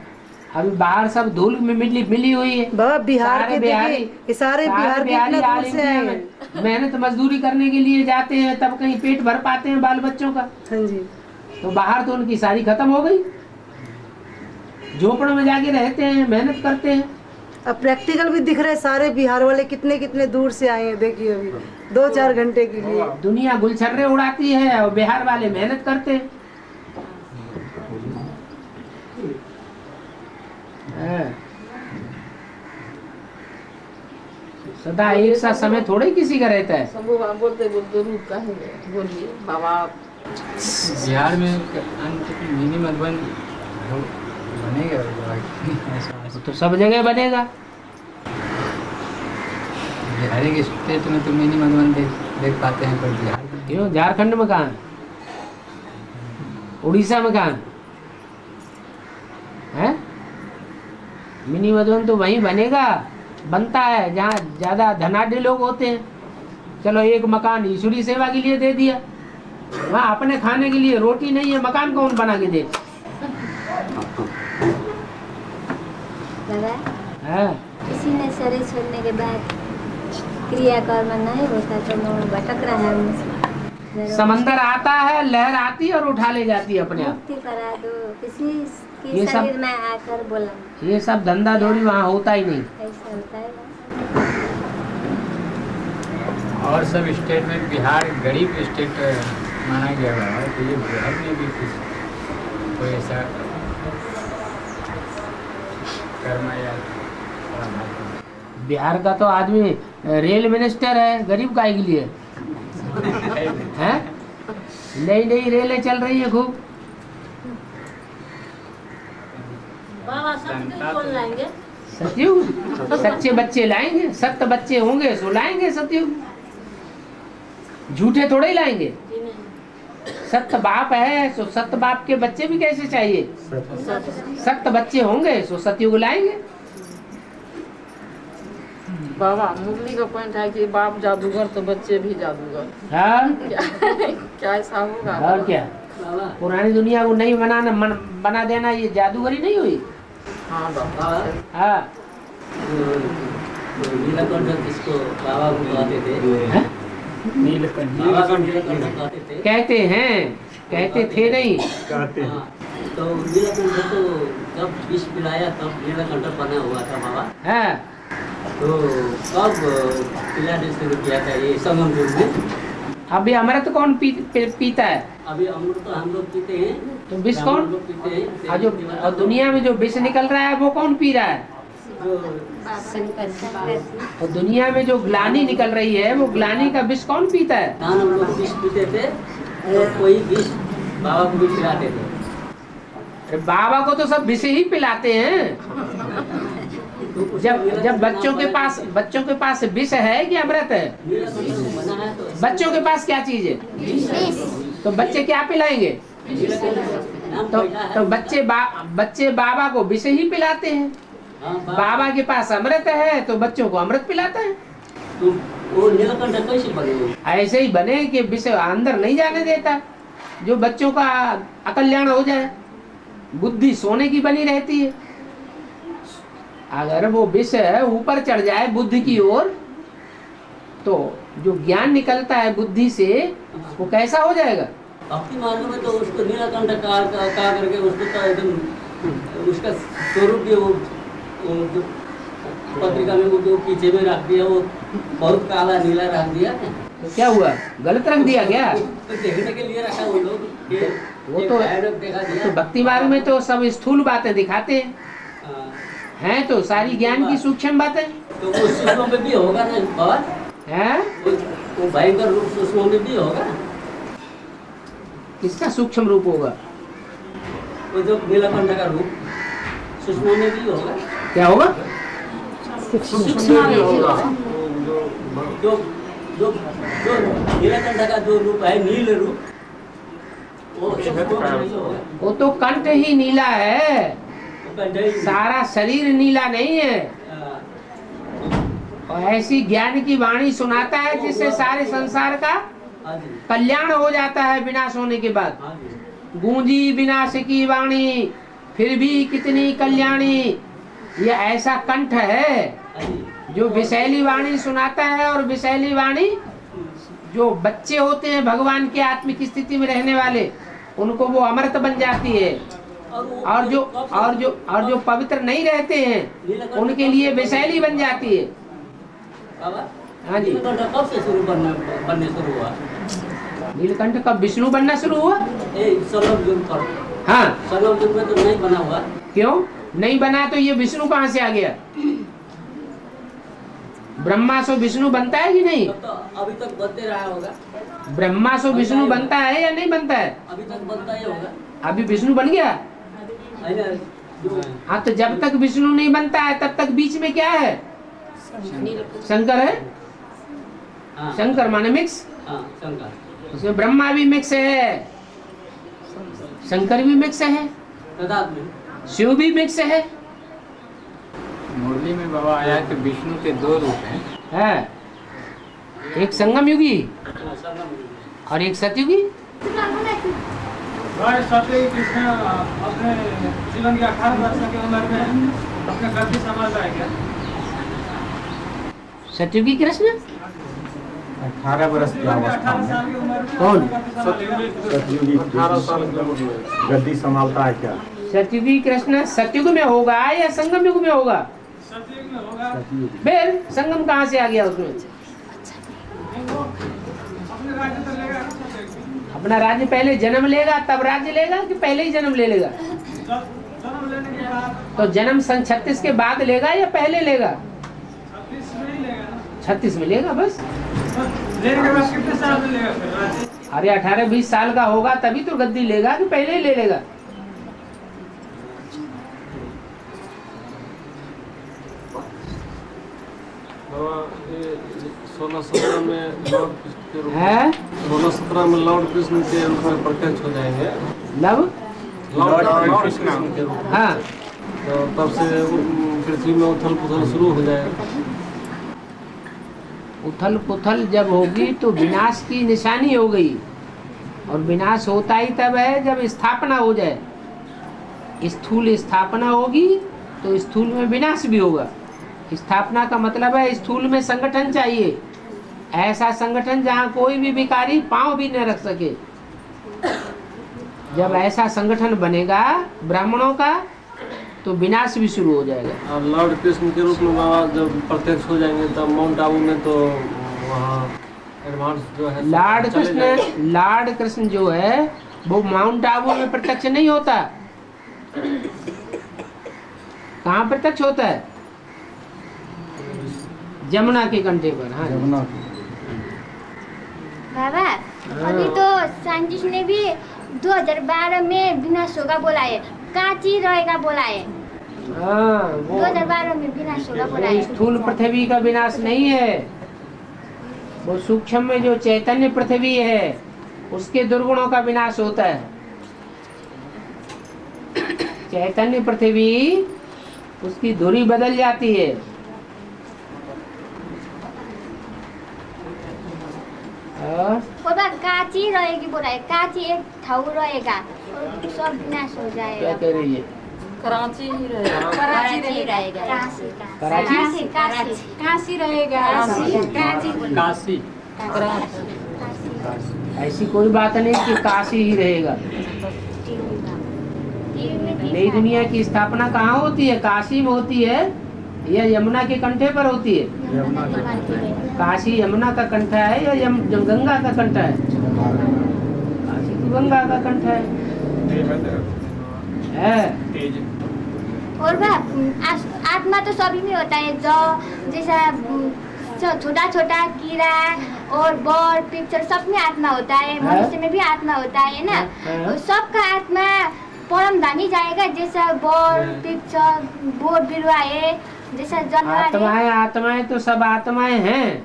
अभी बाहर सब धूल में मिली हुई है। बाबा बिहार के बिहारी ये सारे बिहार के इतना दूर से आए हैं, मेहनत मजदूरी करने के लिए जाते हैं, तब कहीं पेट भर पाते हैं बाल बच्चों का। हाँ जी। तो बाहर तो उनकी सारी खत्म हो गई, झोपड़ों में जाके रहते हैं, मेहनत करते हैं। अब प्रैक्टिकल भी दिख रहे हैं, सारे बिहार वाले कितने कितने दूर से आए हैं, देखिए अभी 2-4 घंटे के लिए। दुनिया गुलछर्रे उड़ाती है और बिहार वाले मेहनत करते हैं। सदा एक सा समय थोड़े किसी का रहता है। बोलते बोलते रुक का है, बोलिए बाबा। बिहार में मिनी मधुबन बनेगा तो सब जगह बनेगा। बिहार के स्टेट में तो मिनी मधुबन देख पाते हैं, पर बिहार क्यों? झारखंड में कहाँ, उड़ीसा में कहाँ है मिनी मधुबन? तो वहीं बनेगा, बनता है जहाँ ज्यादा धनाढ्य लोग होते हैं। चलो एक मकान ईश्वरी सेवा के लिए दे दिया, वहाँ अपने खाने के लिए रोटी नहीं है, मकान कौन बना के दे? दादा, हाँ। किसी ने शरीर छोड़ने के बाद क्रियाकर्म नहीं होता तो लोग भटक रहा है। समंदर आता है, लहर आती है और उठा ले जाती है अपने आप। मुक्ति करा दो किसी के ये शरीर सब में आकर बोला, ये सब धंधा धोड़ी वहाँ होता ही नहीं। ऐसा होता है। और सब स्टेट में बिहार गरीब स्टेट माना गया है, तो ये बिहार में भी कोई ऐसा कर्म या बिहार का तो आदमी रेल मिनिस्टर है, गरीब काहे के लिए है? नई नई रेलें चल रही है खूब। बाबा सतयुग कौन लाएंगे? सतयुग सच्चे बच्चे लाएंगे, सत्य बच्चे होंगे सो लाएंगे सतयुग, झूठे थोड़े ही लाएंगे। सत्य बाप है सो सत्य बाप के बच्चे भी कैसे चाहिए? सत्य बच्चे होंगे सो सतयुग लाएंगे। बाबा मुरली का पॉइंट है कि बाप जादूगर तो बच्चे भी जादूगर। हाँ क्या ऐसा होगा? और क्या, पुरानी दुनिया को नहीं बना देना ये जादूगरी नहीं हुई? हाँ बाबा। हाँ नीलकंठ किसको बाबा को कहते थे? नीलकंठ कहते हैं, कहते थे नहीं कहते हैं। तो नीलकंठ तो जब विष पिलाया तब नीलकंठ बना हुआ था बाबा। हाँ तो कब पिलाने शुरू किया था ये संगम युग में? अभी अमृत कौन पीता है? अभी अमृत तो हम लोग पीते हैं, तो विष कौन पीते हैं? और दुनिया में जो विष निकल रहा है वो कौन पी रहा है? और दुनिया में जो ग्लानी निकल रही है वो ग्लानी का विष कौन पीता है? हम लोग विष पीते थे, तो कोई विष बाबा को भी पिलाते थे। अरे बाबा को तो सब विष ही पिलाते हैं। जब बच्चों के पास विष है कि अमृत है? बच्चों के पास क्या चीज है? तो बच्चे क्या पिलाएंगे? तो बच्चे बाबा को विष ही पिलाते हैं। बाबा के पास अमृत है तो बच्चों को अमृत पिलाता है। तो वो नीलकंठ कैसे बने? ऐसे ही बने कि विष अंदर नहीं जाने देता, जो बच्चों का अकल्याण हो जाए। बुद्धि सोने की बनी रहती है, अगर वो विष ऊपर चढ़ जाए बुद्धि की ओर तो जो ज्ञान निकलता है बुद्धि से वो कैसा हो जाएगा? भक्ति मार्ग में तो उसको नीलकंठ का करके उसको तो एकदम उसका स्वरूप भी वो जो पत्रिका में वो जो पीछे में रख दिया वो बहुत काला नीला रख दिया। तो क्या हुआ, गलत रख दिया क्या? तो देखने के लिए रखा वो लोग। वो तो भक्ति मार्ग में तो सब स्थूल बातें दिखाते हैं तो सारी ज्ञान की सूक्ष्म बातें। तो वो सूक्ष्म में भी होगा ना बात है? वो भयंकर रूप सूक्ष्म में भी होगा। किसका सूक्ष्म रूप होगा? वो जो नीलकंठ का रूप सूक्ष्म में भी होगा। क्या होगा? सूक्ष्म में होगा। जो नीलकंठ का जो रूप है नील रूप वो तो कंठ ही नीला है, सारा शरीर नीला नहीं है। और ऐसी ज्ञान की वाणी सुनाता है जिससे सारे संसार का कल्याण हो जाता है विनाश होने के बाद। गूंजी विनाश की वाणी फिर भी कितनी कल्याणी। ये ऐसा कंठ है जो विषैली वाणी सुनाता है, और विषैली वाणी जो बच्चे होते हैं भगवान के आत्मिक स्थिति में रहने वाले, उनको वो अमृत बन जाती है। और जो पवित्र नहीं रहते हैं उनके लिए विषैली बन जाती है। हाँ जी, कब से बनने शुरू हुआ? नीलकंठ कब विष्णु बनना शुरू हुआ? संगम युग पर। हाँ, संगम युग में तो नहीं बना हुआ। क्यों नहीं बना? तो ये विष्णु कहाँ से आ गया? ब्रह्मा से विष्णु बनता है कि नहीं? तो अभी तक बनते रहा होगा। ब्रह्मा से विष्णु बनता है या नहीं बनता है? अभी तक बनता ही होगा। अभी विष्णु बन गया। हाँ, तो जब तक विष्णु नहीं बनता है तब तक बीच में क्या है? शंकर है। शंकर माने मिक्स। उसमें ब्रह्मा भी मिक्स है, शंकर भी मिक्स है, शिव भी मिक्स है। मुरली में बाबा आया कि विष्णु के 2 रूप हैं। एक संगम युगी और एक सतयुगी। सत्य कृष्ण अपने जीवन के 18 वर्ष की उम्र में अपने गद्दी संभालता है क्या? सतयुगी कृष्ण 18 वर्ष की अवस्था में कौन? सतयुगी 18 साल की गद्दी संभालता है क्या? सतयुगी कृष्ण सतयुग में होगा या संगम युग में होगा? सतयुग में होगा। फिर संगम कहाँ से आ गया उसमें? अपने राज्य तो लेगा। अपना राज्य पहले जन्म लेगा तब राज्य लेगा कि पहले ही जन्म ले लेगा? जन्म लेने के बाद। तो जन्म सन 36 के बाद लेगा या पहले लेगा? 36 में ही लेगा ना। 36 में लेगा बस। लेने के बाद कितने साल में लेगा फिर राज्य? अरे 18-20 साल का होगा तभी तो गद्दी लेगा कि पहले ही ले लेगा? सोलह 17 में लॉर्ड कृष्ण के अनुसार प्रत्यक्ष हो जाएंगे। लॉर्ड कृष्ण के रूप में। हाँ, तो तब से पृथ्वी में उथल पुथल शुरू हो जाएगा। उथल पुथल जब होगी तो विनाश की निशानी हो गई, और विनाश होता ही तब है जब स्थापना हो जाए। स्थूल स्थापना होगी तो स्थूल में विनाश भी होगा। स्थापना का मतलब है स्थूल में संगठन चाहिए, ऐसा संगठन जहाँ कोई भी विकारी पांव भी न रख सके। जब ऐसा संगठन बनेगा ब्राह्मणों का तो विनाश भी शुरू हो जाएगा। और लॉर्ड कृष्ण के रूप में बाबा जब प्रत्यक्ष हो जाएंगे तब माउंट आबू में तो वहाँ एडवांस जो है लॉर्ड कृष्ण जो है वो माउंट आबू में प्रत्यक्ष नहीं होता। कहाँ प्रत्यक्ष होता है? जमुना के कंठे पर। हाँ, जमुना। बाबा अभी तो साइंटिस्ट ने भी 2012 में विनाश होगा बोला है, कांची रहेगा बोला है। 2012 में विनाश होगा बोला है। स्थूल पृथ्वी का विनाश नहीं है, वो सूक्ष्म में जो चैतन्य पृथ्वी है उसके दुर्गुणों का विनाश होता है। चैतन्य पृथ्वी उसकी धुरी बदल जाती है। कांची रहेगी बोला है, कांची एक ठाऊ रहेगा और सब विनाश हो जाएगा। क्या कह रही है? कराची ही रहेगा। कराची रहेगा। काशी रहेगा। काशी। ऐसी कोई बात नहीं कि काशी ही रहेगा। नई दुनिया की स्थापना कहाँ होती है? काशी में होती है या यमुना के कंठे पर होती है? काशी यमुना का कंठा है या गंगा का कंठा है? काशी तो गंगा का कंठा है। और आत्मा तो सभी में होता है, जो जैसा छोटा छोटा कीड़ा और बॉल पिक्चर सब में आत्मा होता है, मनुष्य में भी आत्मा होता है ना। सबका आत्मा परम धाम ही जाएगा। जैसा बॉल पिक्चर बोर बिरुआ है, जैसा जानवर आत्माएं तो सब आत्माएं हैं,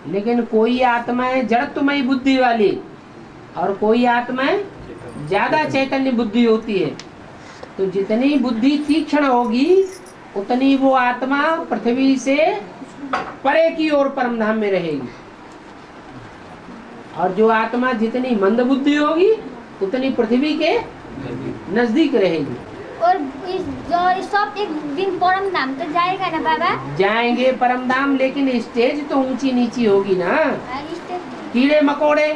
लेकिन कोई आत्माएं जड़त्वमयी बुद्धि वाली और कोई आत्माएं ज्यादा चैतन्य बुद्धि होती है। तो जितनी बुद्धि तीक्ष्ण होगी उतनी वो आत्मा पृथ्वी से परे की ओर परम धाम में रहेगी, और जो आत्मा जितनी मंद बुद्धि होगी उतनी पृथ्वी के नजदीक रहेगी। और सब एक दिन परम धाम तो जाएगा ना बाबा? जाएंगे परम धाम, लेकिन स्टेज तो ऊंची नीची होगी ना। कीड़े मकोड़े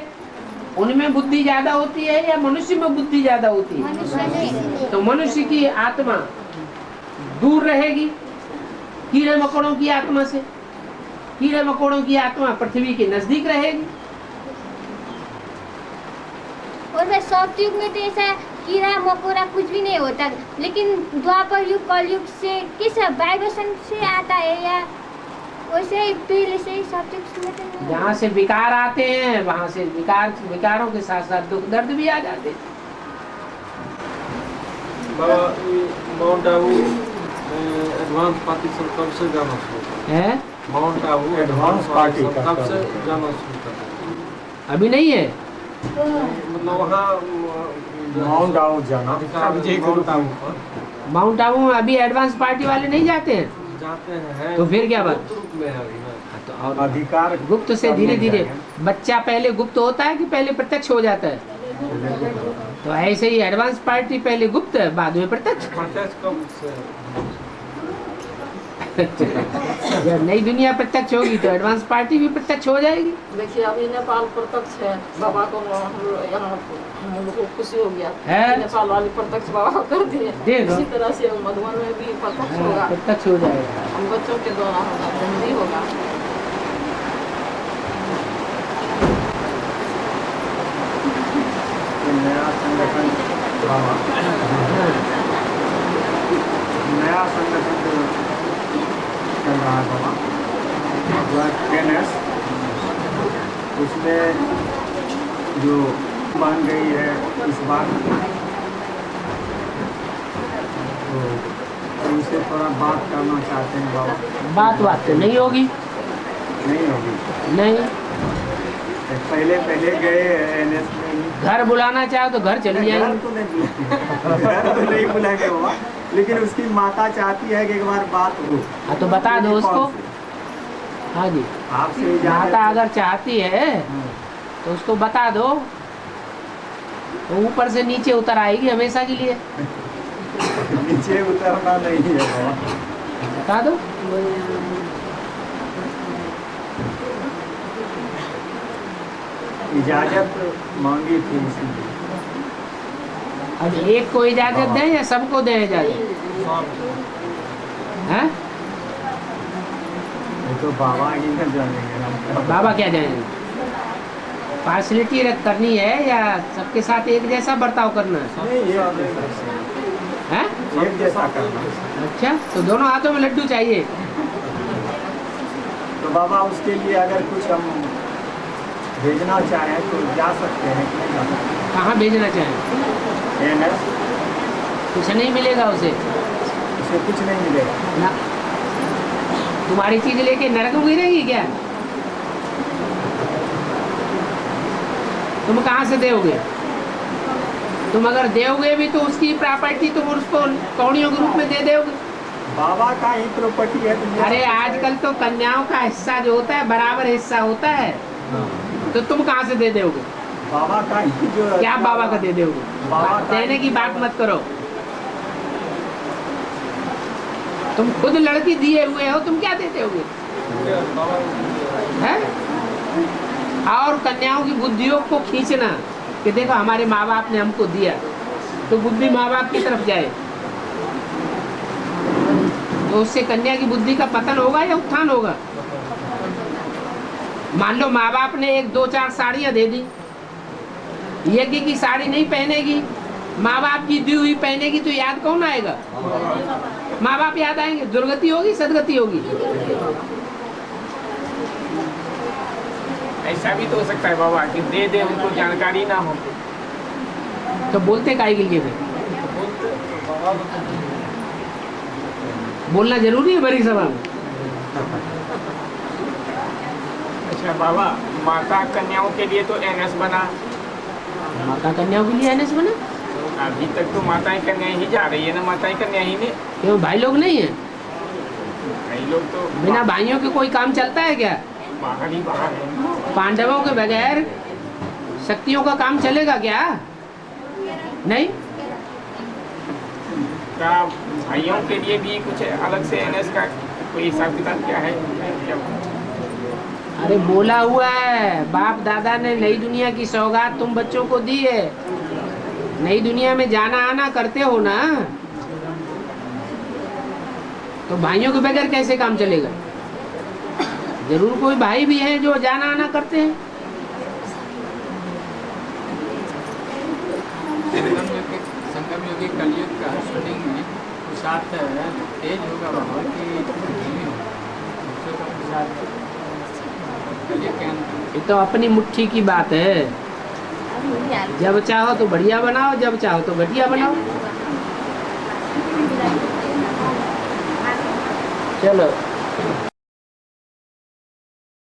उनमें बुद्धि ज्यादा होती है या मनुष्य में बुद्धि ज्यादा होती है? मनुष्य। तो मनुष्य की आत्मा दूर रहेगी कीड़े मकोड़ों की आत्मा से। कीड़े मकोड़ों की आत्मा पृथ्वी के नजदीक रहेगी। और वह सतयुग में तो ऐसा कीड़ा मकोड़ा कुछ भी नहीं होता, लेकिन द्वापर युग कलयुग से किस वाइब्रेशन से आता है या वैसे ही पहले से ही सतयुग में तो जहाँ से विकार आते हैं वहाँ से विकारों के साथ साथ दुख दर्द भी आ जाते हैं। बाबा माउंट आबू एडवांस पार्टी कब से जाना शुरू है? माउंट आबू एडवांस पार्टी कब से जाना शुरू कर? अभी नहीं है, मतलब वहाँ माउंट आबू जाना। माउंट आबू में अभी एडवांस पार्टी वाले नहीं जाते हैं। जाते हैं तो फिर क्या बात? में है अभी ना। तो और अधिकार गुप्त से धीरे धीरे बच्चा पहले गुप्त होता है कि पहले प्रत्यक्ष हो जाता है? तो ऐसे ही एडवांस पार्टी पहले गुप्त है बाद में प्रत्यक्ष। कब से? जब नई दुनिया प्रत्यक्ष होगी तो एडवांस पार्टी भी प्रत्यक्ष हो जाएगी। देखिए अभी नेपाल प्रत्यक्ष है, बाबा को यहाँ हम लोग को खुशी हो गया है? नेपाल वाले प्रत्यक्ष बाबा कर दिए। देखो। इसी तरह से मधुबन में भी प्रत्यक्ष होगा, प्रत्यक्ष हो जाएगा। हम बच्चों के द्वारा होगा, जल्दी होगा। नया संगठन नया संगठन चल रहा है बाबा, जो है NS, उसमें जो बन गई है इस बार, तो उनसे थोड़ा बात करना चाहते हैं बाबा। बात तो नहीं होगी। नहीं होगी? नहीं, पहले गए NS में। घर बुलाना चाहो तो घर चली जाएगी। घर तो नहीं बुलाएंगे बाबा, लेकिन उसकी माता चाहती है कि एक बार बात हो। हाँ तो बता दो उसको। हाँ जी, आपसे माता अगर चाहती है तो उसको बता दो, तो ऊपर से नीचे उतर आएगी हमेशा के लिए। नीचे उतरना नहीं है बाबा, बता दो। इजाजत मांगी थी इसलिए। अब एक को इजाजत दें या सबको दें इजाजत? हैं? ये तो बाबा ही न जानेंगे। बाबा क्या जानेंगे? पार्शलिटी करनी है या सबके साथ एक जैसा बर्ताव करना है? हैं? एक जैसा करना। अच्छा, तो दोनों हाथों में लड्डू चाहिए। तो बाबा उसके लिए अगर कुछ हम भेजना चाहें तो जा सकते हैं कि नहीं जा सकते? कहाँ भेजना चाहें? NS। कुछ नहीं मिलेगा उसे कुछ नहीं मिलेगा ना। तुम्हारी चीज लेके नरक में गिरेगी क्या? तुम कहाँ से दोगे? तुम अगर दोगे भी तो उसकी प्रॉपर्टी तुम उसको कौड़ियों के रूप में दे दोगे। बाबा का ही प्रॉपर्टी है। अरे आजकल तो कन्याओं का हिस्सा जो होता है बराबर हिस्सा होता है, तो तुम कहाँ से दे दोगे? बाबा का ही जो क्या बाबा का दे दोगे? देने की बात मत करो। तुम खुद लड़की दिए हुए हो, तुम क्या देते होगे? हैं? और कन्याओं की बुद्धियों को खींचना कि देखो हमारे माँ बाप ने हमको दिया, तो बुद्धि माँ बाप की तरफ जाए, तो उससे कन्या की बुद्धि का पतन होगा या उत्थान होगा? मान लो माँ बाप ने 1-2-4 साड़ियाँ दे दी, यज्ञ की साड़ी नहीं पहनेगी, माँ बाप की दी हुई पहनेगी, तो याद कौन आएगा? माँ बाप याद आएंगे। दुर्गति होगी सदगति होगी? ऐसा भी तो हो सकता है बाबा कि दे दे उनको जानकारी ना हो, तो बोलते काहे के लिए? बोलना जरूरी है बड़ी सभा में। अच्छा बाबा, माता कन्याओं के लिए तो NS बना। माता कन्याओं के लिए NS बना? अभी तक तो माताएं कन्याएं ही जा रही है ना, माताएं कन्या ही ने। क्यों भाई लोग नहीं है? भाई लोग तो बिना भाइयों के कोई काम चलता है क्या? बाहर ही बाहर है। पांडवों के बगैर शक्तियों का काम चलेगा क्या? नहीं। क्या भाइयों के लिए भी कुछ अलग से एनएस का कोई हिसाब किताब क्या है क्या? अरे बोला हुआ है, बाप दादा ने नई दुनिया की सौगात तुम बच्चों को दी है। नई दुनिया में जाना आना करते हो ना, तो भाइयों के बगैर कैसे काम चलेगा? जरूर कोई भाई भी है जो जाना आना करते हैं। संगम योगी कलयुग का शूटिंग में साथ तेज होगा माहौल की धीमी होगा, ये तो अपनी मुट्ठी की बात है। जब चाहो तो बढ़िया बनाओ, जब चाहो तो घटिया बनाओ। चलो।